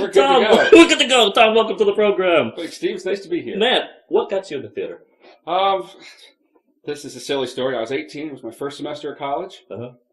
We're good Tom, to go. we're good to go. Tom, welcome to the program. Hey, Steve, it's nice to be here. Matt, what got you into theater? This is a silly story. I was 18. It was my first semester of college.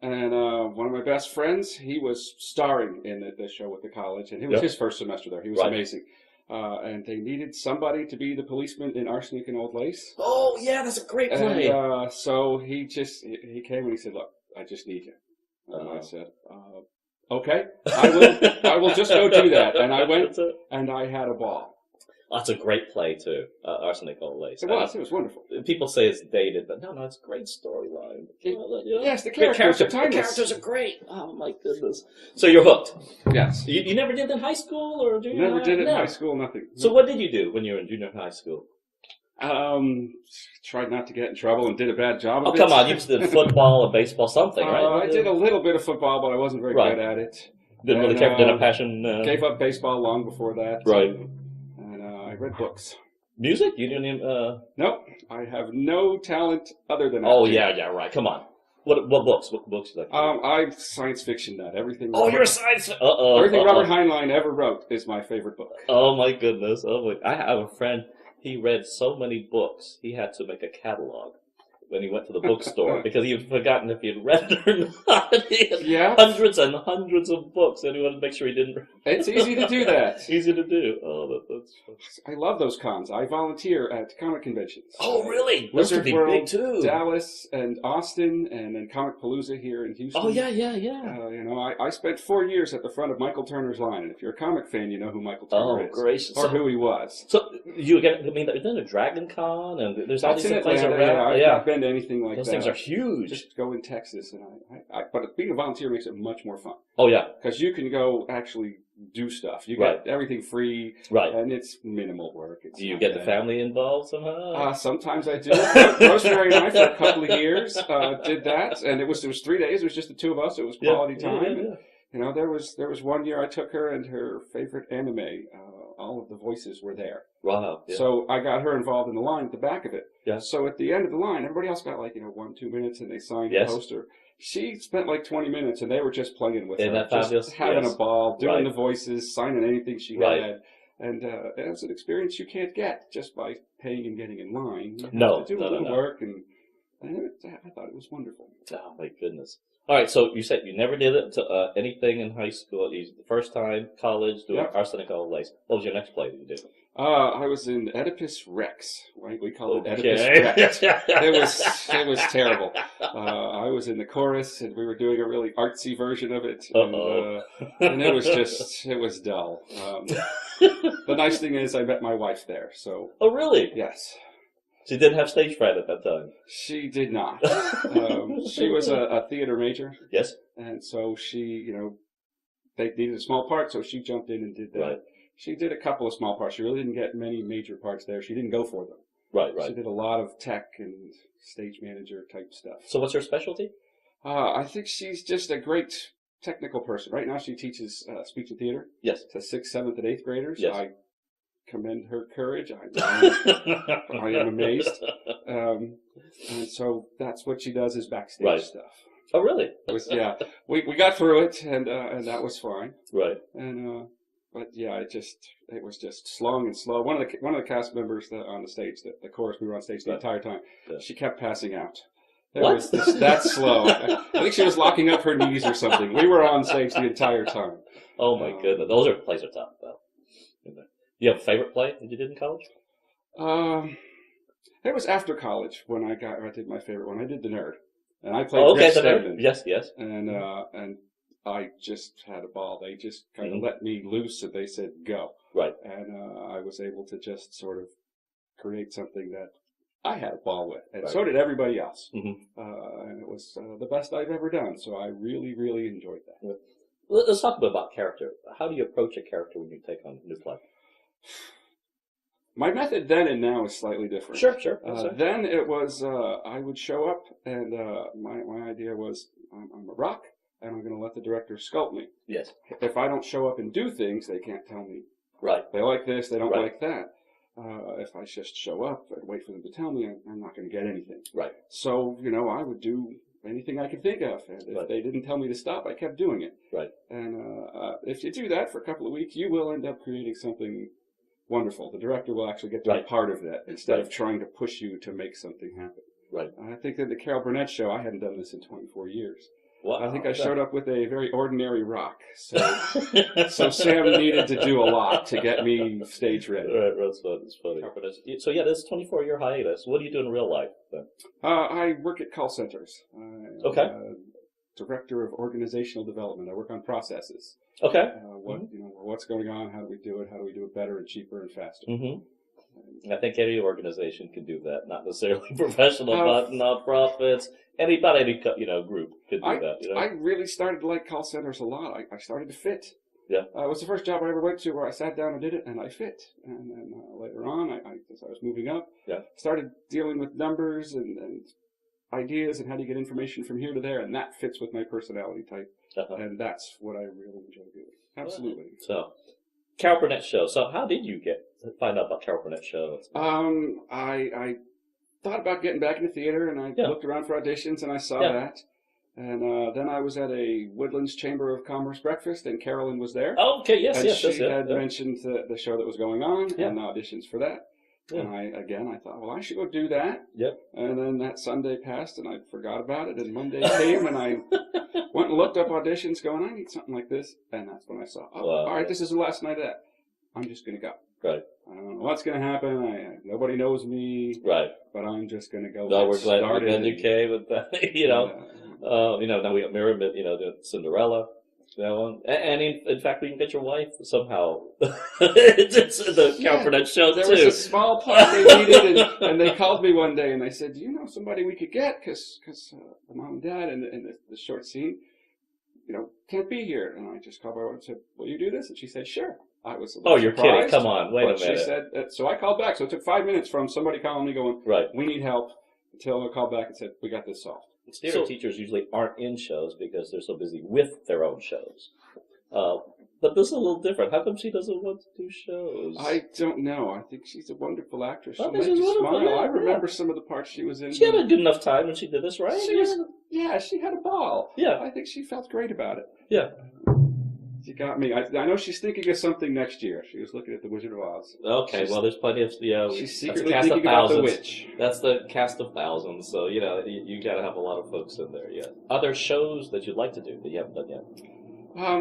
And one of my best friends, he was starring in the show with the college, and it was his first semester there. He was amazing. And they needed somebody to be the policeman in Arsenic and Old Lace. Oh, yeah, that's a great play. And so he came and he said, "Look, I just need you." And I said, "Okay, I will just go do that." And I went, and I had a ball. That's a great play, too, Arsenic Old Lace. It was wonderful. People say it's dated, but no, it's a great storyline. Yes, the characters are great. Oh, my goodness. So you're hooked. Yes. You never did it in high school or junior high? Never did it in high school, nothing. So what did you do when you were in junior high school? Tried not to get in trouble and did a bad job of it. Oh, come on. You did football or baseball, something, right? I did a little bit of football, but I wasn't very good at it. Didn't really care, didn't have passion. Gave up baseball long before that. Right. And I read books. Music? You didn't even... Nope. I have no talent other than Oh, acting. yeah, right. Come on. What books? What books you like? I'm science fiction nut. Everything. Oh, you're a science... Uh-oh. Everything Robert Heinlein ever wrote is my favorite book. Oh, my goodness. I have a friend, he read so many books, he had to make a catalog when he went to the bookstore because he had forgotten if he had read it or not. He had hundreds and hundreds of books, and he wanted to make sure he didn't. It's easy to do that. Easy to do. Oh, that's. I love those cons. I volunteer at comic conventions. Oh, really? Those Wizard could be World, big too. Dallas and Austin, and then Comic Palooza here in Houston. Oh, yeah. I spent 4 years at the front of Michael Turner's line, and if you're a comic fan, you know who Michael Turner is. Oh, gracious. Or who he was. So you again? I mean, there's a Dragon Con, and there's all these places around. I've not been to anything like those that. Things are huge. Just go in Texas, and but being a volunteer makes it much more fun. Oh yeah, because you can go actually do stuff. You get everything free, and it's minimal work. Do you get the family involved somehow? Sometimes I do. Rosemary and I, for a couple of years, did that, and it was 3 days. It was just the two of us. It was quality time. And, you know, there was 1 year I took her and her favorite anime. All of the voices were there. Wow. Yeah. So I got her involved in the line at the back of it. Yeah. So at the end of the line, everybody else got 1-2 minutes, and they signed the poster. She spent 20 minutes, and they were just playing with her, just having a ball, doing the voices, signing anything she had. And it was an experience you can't get just by paying and getting in line. You have to do a little work, and I thought it was wonderful. Oh, my goodness. All right, so you said you never did it to anything in high school. The first time, college, doing Arsenic Old Lace. What was your next play that you did? I was in Oedipus Rex. Right? We call it Oedipus Rex. It was terrible. I was in the chorus, and we were doing a really artsy version of it. And it was dull. The nice thing is I met my wife there. So. Oh, really? Yes. She didn't have stage fright at that time. She did not. She was a theater major. Yes. And so she, they needed a small part, so she jumped in and did that. Right. She did a couple of small parts. She really didn't get many major parts there. She didn't go for them. Right. She did a lot of tech and stage manager type stuff. So what's her specialty? I think she's just a great technical person. Right now she teaches speech and theater. Yes. To 6th, 7th, and 8th graders. Yes. I commend her courage. I am amazed. And so that's what she does is backstage stuff. Oh, really? We got through it, and that was fine. Right. And but yeah, it was just long and slow. One of the cast members on the stage, the chorus, we were on stage the entire time. Yeah. She kept passing out. It was that slow. I think she was locking up her knees or something. We were on stage the entire time. Oh my goodness, those plays are tough though. You have a favorite play that you did in college? It was after college when I did my favorite one. I did The Nerd, and I played Rich Stedman. Yes. And I just had a ball. They just kind of let me loose, and they said go. Right. And I was able to just sort of create something that I had a ball with, and so did everybody else. And it was the best I've ever done. So I really, really enjoyed that. Yeah. Let's talk a bit about character. How do you approach a character when you take on a new play? My method then and now is slightly different. Sure. Then it was I would show up, and my idea was I'm a rock, and I'm going to let the director sculpt me. Yes. If I don't show up and do things, they can't tell me. Right. They like this, they don't like that. If I just show up and wait for them to tell me, I'm not going to get anything. Right. So, I would do anything I could think of. And if they didn't tell me to stop, I kept doing it. Right. And if you do that for a couple of weeks, you will end up creating something wonderful. The director will actually get to be part of that instead of trying to push you to make something happen. Right. I think that the Carol Burnett show, I hadn't done this in 24 years. Wow. I think I showed up with a very ordinary rock. So Sam needed to do a lot to get me stage ready. Right, that's funny. So yeah, this 24-year hiatus. What do you do in real life then? I work at call centers. Okay. Director of organizational development. I work on processes. Okay. What's going on? How do we do it? How do we do it better and cheaper and faster? I think any organization can do that. Not necessarily professional, but nonprofits. Anybody, any group could do that. I really started to like call centers a lot. I started to fit. Yeah. It was the first job I ever went to where I sat down and did it, and I fit. And then later on, as I was moving up, started dealing with numbers and ideas and how do you get information from here to there, and that fits with my personality type. And that's what I really enjoy doing. Absolutely. So, Carol Burnett show. So, how did you find out about Carol Burnett show? I thought about getting back into theater, and I looked around for auditions, and I saw that. And then I was at a Woodlands Chamber of Commerce breakfast, and Carolyn was there. Oh, okay, yes. She had mentioned the show that was going on and the auditions for that. Yeah. And I thought, well, I should go do that. Yep. And then that Sunday passed, and I forgot about it. And Monday came, and I went and looked up auditions, going, I need something like this. And that's when I saw, all right, this is the last night of that. I'm just going to go. Right. I don't know what's going to happen. Nobody knows me. Right. But I'm just going to go. No, we're glad you came with that. Now we got Miriam, doing Cinderella. That one. And in fact, we can get your wife somehow. It's the Carol Burnett show, there too. There was a small part they needed, and they called me one day, and they said, do you know somebody we could get? Because the mom and dad in the short scene, can't be here. And I just called her and said, will you do this? And she said, sure. I was you're kidding. Come on. Wait a minute. She said, so I called back. So it took 5 minutes from somebody calling me going, we need help, until I called back and said, we got this solved. Theater teachers usually aren't in shows because they're so busy with their own shows. But this is a little different. How come she doesn't want to do shows? I don't know. I think she's a wonderful actress. She'll make you smile. I remember some of the parts she was in. She had a good enough time when she did this, right? She had a ball. Yeah. I think she felt great about it. Yeah. She got me. I know she's thinking of something next year. She was looking at The Wizard of Oz. Okay, there's plenty of... she's secretly thinking about The Witch. That's the cast of thousands, so, you got to have a lot of folks in there, Other shows that you'd like to do that you haven't done yet?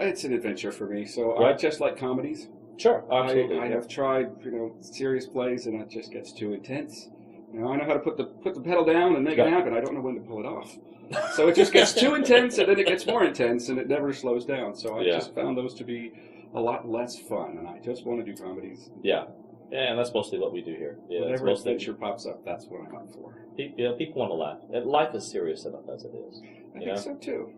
It's an adventure for me, so I just like comedies. Sure, absolutely. I have tried, serious plays, and it just gets too intense. I know how to put the pedal down and make it happen. I don't know when to pull it off. So it just gets too intense, and then it gets more intense, and it never slows down. So I just found those to be a lot less fun, and I just want to do comedies. Yeah, and that's mostly what we do here. Yeah, whatever adventure pops up, that's what I'm up for. People want to laugh. And life is serious enough as it is. I think so, too.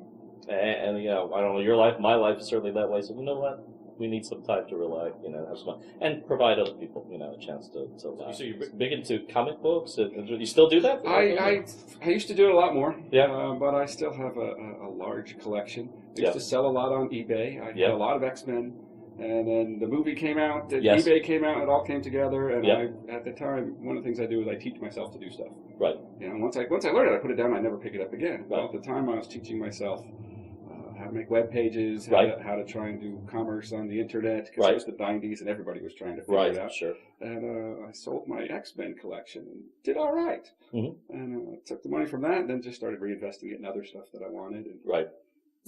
And I don't know, your life, my life is certainly that way, so you know what? We need some time to relax, have some fun, and provide other people, a chance to laugh. So you're big into comic books? You still do that? I used to do it a lot more. Yeah. But I still have a large collection. I used to sell a lot on eBay. I had a lot of X-Men, and then the movie came out, and eBay came out, and it all came together. And at the time, one of the things I do is I teach myself to do stuff. Right. Once I learned it, I put it down. I never pick it up again. But at the time, I was teaching myself how to make web pages, how to try and do commerce on the internet, because it was the 90s and everybody was trying to figure it out. Sure. And I sold my X-Men collection and did all right. Mm-hmm. And took the money from that and then just started reinvesting it in other stuff that I wanted.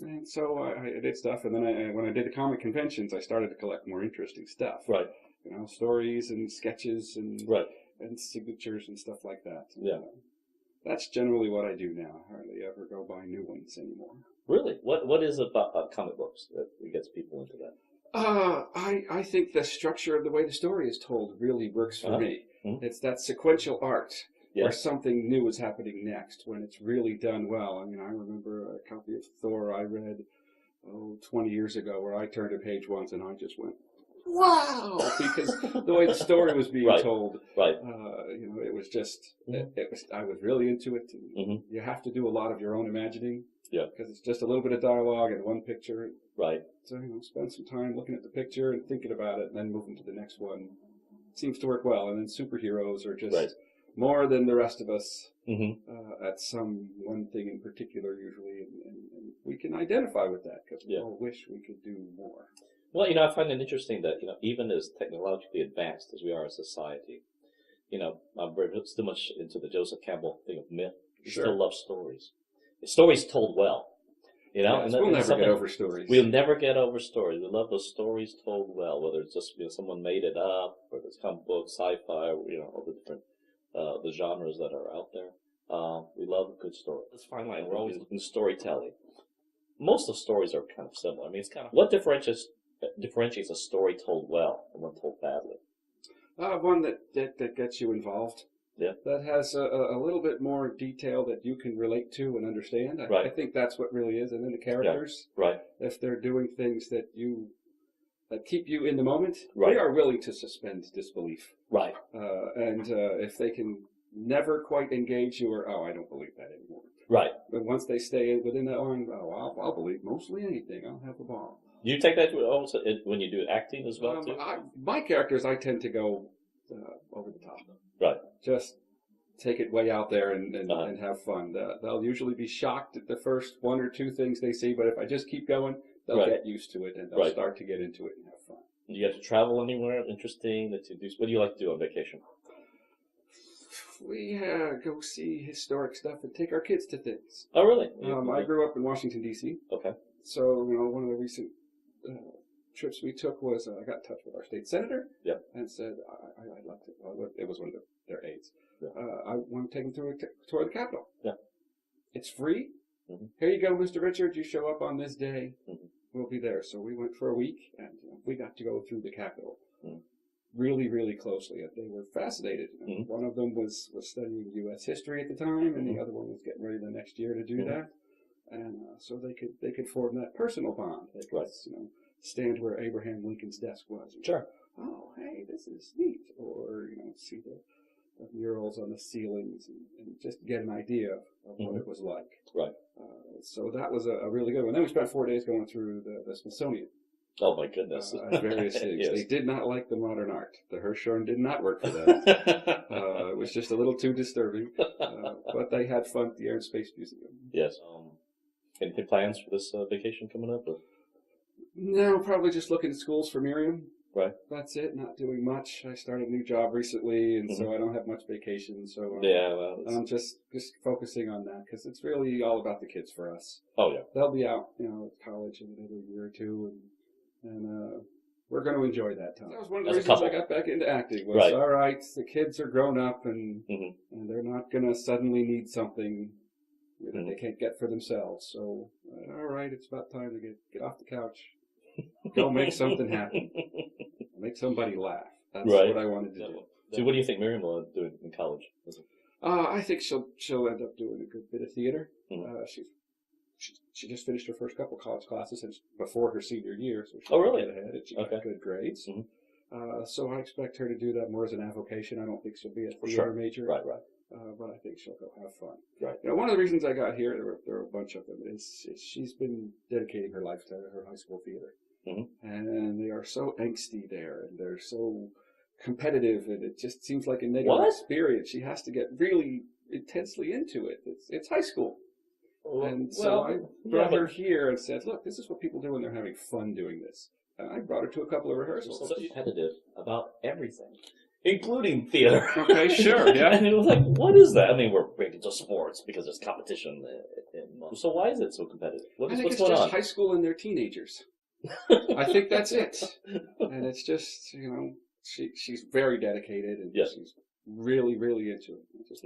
And so I did stuff, and then when I did the comic conventions, I started to collect more interesting stuff. Right. Stories and sketches and signatures and stuff like that. Yeah. That's generally what I do now. I hardly ever go buy new ones anymore. Really? What is it about comic books that gets people into that? I think the structure of the way the story is told really works for me. Mm-hmm. It's that sequential art where something new is happening next when it's really done well. I remember a copy of Thor I read 20 years ago where I turned to page once and I just went, wow! Because the way the story was being told, it was just, I was really into it. And you have to do a lot of your own imagining. Yeah. Because it's just a little bit of dialogue and one picture. Right. So, spend some time looking at the picture and thinking about it and then moving to the next one. Seems to work well. And then superheroes are just more than the rest of us at some one thing in particular, usually, and we can identify with that because we all wish we could do more. Well, I find it interesting that, even as technologically advanced as we are as a society, I'm still much into the Joseph Campbell thing of myth. We still love stories. Stories told well. Yes, we'll never get over stories. We'll never get over stories. We love those stories told well, whether it's just someone made it up, or it's comic book, sci-fi, or all the different the genres that are out there. We love a good story. Let's find line. We're always looking at storytelling. Most of stories are kind of similar. I mean, it's kind of what differentiates a story told well and one told badly. One that gets you involved. Yeah. That has a little bit more detail that you can relate to and understand. I think that's what really is. And then the characters. Yeah. Right. If they're doing things that keep you in the moment, they are willing to suspend disbelief. Right. And if they can never quite engage you, or I don't believe that anymore. Right. But once they stay within that line, I'll believe mostly anything. I'll have a ball. Do you take that also when you do acting as well too? My characters, I tend to go over the top. Right. Just take it way out there and have fun. They'll usually be shocked at the first one or two things they see, but if I just keep going, they'll get used to it and they'll start to get into it and have fun. You get to travel anywhere interesting that you do? What do you like to do on vacation? We go see historic stuff and take our kids to things. Oh, really? I grew up in Washington, D.C. Okay. So, one of the recent trips we took was I got in touch with our state senator and said I'd like to. Well, it was one of their aides. Yeah. I want to take them through a tour of the Capitol. Yeah. It's free. Mm-hmm. Here you go, Mr. Richard. You show up on this day. Mm-hmm. We'll be there. So we went for a week, and we got to go through the Capitol really, really closely. They were fascinated. One of them was studying U.S. history at the time, and the other one was getting ready the next year to do that. And so they could form that personal bond. They could, stand where Abraham Lincoln's desk was. And sure. Oh, hey, this is neat. Or, see the murals on the ceilings and just get an idea of what it was like. Right. So that was a really good one. Then we spent 4 days going through the Smithsonian. Oh, my goodness. Various things. Yes. They did not like the modern art. The Hirshhorn did not work for them. It was just a little too disturbing. But they had fun at the Air and Space Museum. Yes. Any plans for this vacation coming up? Or? No, probably just looking at schools for Miriam. Right. That's it. Not doing much. I started a new job recently, and so I don't have much vacation. So I'm just focusing on that because it's really all about the kids for us. Oh yeah. They'll be out, at college in another year or two, and we're going to enjoy that time. That was one of the reasons I got back into acting. Was all right. The kids are grown up, and they're not going to suddenly need something that they can't get for themselves. So all right, it's about time to get off the couch. Go make something happen. Make somebody laugh. That's what I wanted to do. So what do you think Miriam will do in college? I think she'll end up doing a good bit of theater. She just finished her first couple college classes before her senior year, so she'll get ahead and she got good grades. So I expect her to do that more as an avocation. I don't think she'll be a theater major. Right. But I think she'll go have fun. Right. One of the reasons I got here, there were a bunch of them, is she's been dedicating her life to her high school theater. And they are so angsty there, and they're so competitive, and it just seems like a negative experience. She has to get really intensely into it. It's high school. So I brought her here and said, look, this is what people do when they're having fun doing this. And I brought her to a couple of rehearsals. So competitive about everything, including theater. Okay, sure, yeah. And it was like, what is that? I mean, we're big into sports because there's competition. So why is it so competitive? I think it's just high school and they're teenagers. I think that's it. And it's just, she's very dedicated and she's really, really into it. Just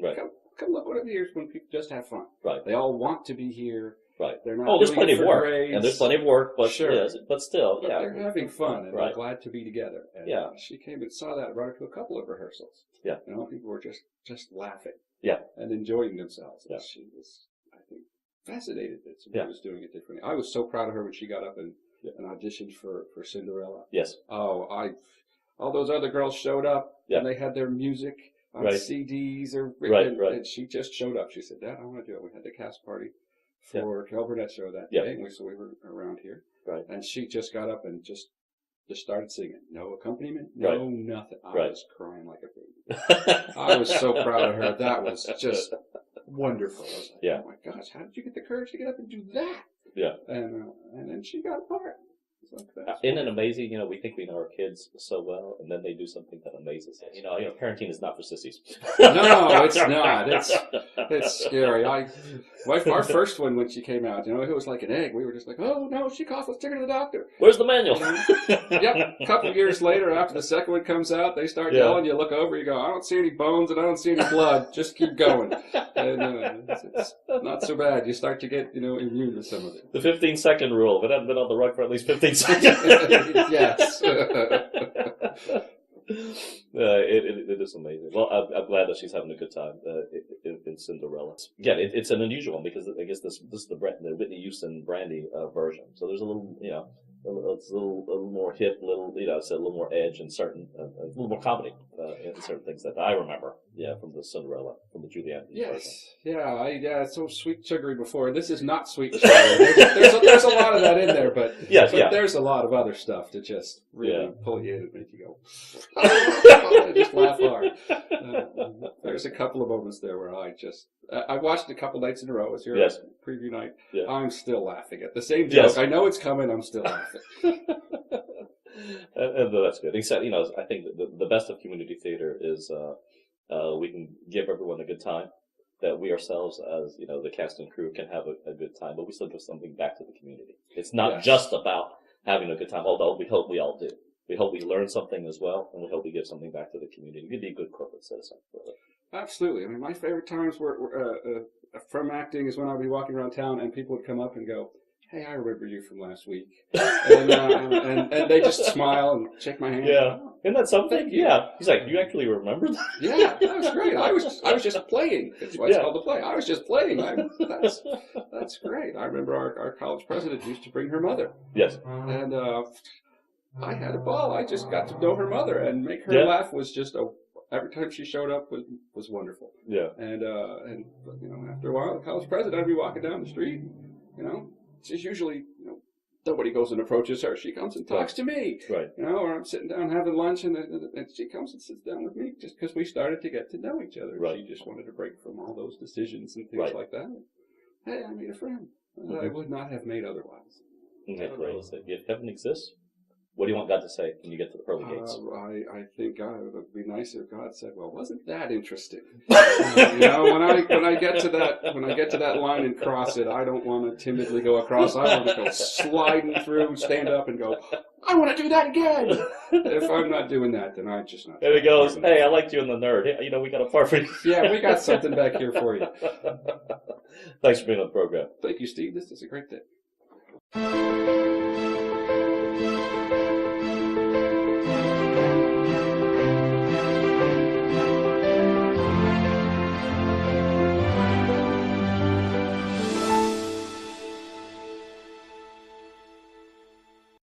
come look what it is when people just have fun. Right. They all want to be here. Right. They're not there's plenty of work. Grades. And there's plenty of work, but sure. But still, they're having fun and they're glad to be together. And she came and saw that and brought her to a couple of rehearsals. Yeah. People were just laughing. Yeah. And enjoying themselves. Yeah. And she was, I think, fascinated that somebody was doing it differently. I was so proud of her when she got up and auditioned for Cinderella. Yes. All those other girls showed up and they had their music on CDs or written, and she just showed up. She said, Dad, I want to do it. We had the cast party for Burnett show that day, so we were around here. Right. And she just got up and just just started singing. No accompaniment, no nothing. I was crying like a baby. I was so proud of her. That was just wonderful. I was like, oh my gosh, how did you get the courage to get up and do that? Yeah. And then she got a part. Isn't it amazing? We think we know our kids so well, and then they do something that amazes us. Parenting is not for sissies. No, it's not. It's scary. Our first one, when she came out, it was like an egg. We were just like, oh no, she coughed. Let's take her to the doctor. Where's the manual? Yep. A couple of years later, after the second one comes out, they start yelling. You look over, you go, I don't see any bones and I don't see any blood. Just keep going. And it's not so bad. You start to get immune to some of it. The 15-second rule. If it hadn't been on the rug for at least 15 seconds. Yes. It is amazing. Well, I'm glad that she's having a good time in Cinderella. Again, it's an unusual one because I guess this is the Whitney Houston Brandy version. So there's a little, it's a little more hip, it's a little more edge and certain, a little more comedy in certain things that I remember. Yeah, from the Cinderella, from the Julie Andrews version. Yeah, it's so sweet sugary before. This is not sweet sugary. There's a lot of that in there, but there's a lot of other stuff to just really pull you in and make you go, just laugh hard. There's a couple of moments there where I watched it a couple nights in a row. It was your preview night. Yeah. I'm still laughing at the same joke. Yes. I know it's coming. I'm still laughing. And that's good. Except, I think the best of community theater is we can give everyone a good time. That we ourselves, as the cast and crew, can have a good time, but we still give something back to the community. It's not just about having a good time, although we hope we all do. We hope we learn something as well, and we hope we give something back to the community. We can be a good corporate citizen. Absolutely. I mean, my favorite times from acting is when I'd be walking around town and people would come up and go, hey, I remember you from last week. And they just smile and shake my hand. Yeah. Isn't that something? Yeah. He's like, you actually remember that? Yeah, that was great. I was just playing. That's why it's called the play. I was just playing. That's great. I remember our college president used to bring her mother. Yes. And I had a ball. I just got to know her mother, and make her laugh was just every time she showed up was wonderful. Yeah. And after a while, the college president, I'd be walking down the street, she's usually, nobody goes and approaches her. She comes and talks to me. Right. Or I'm sitting down having lunch and she comes and sits down with me just because we started to get to know each other. Right. She just wanted to break from all those decisions and things like that. Hey, I made a friend that I would not have made otherwise. If heaven exists, what do you want God to say when you get to the pearly gates? I think it would be nice if God said, "Well, wasn't that interesting?" When I get to that line and cross it, I don't want to timidly go across. I want to go sliding through, stand up, and go, "I want to do that again." If I'm not doing that, then I'm just not. There he goes. Hey, I liked you in the nerd. We got a part for you. Yeah, we got something back here for you. Thanks for being on the program. Thank you, Steve. This is a great day.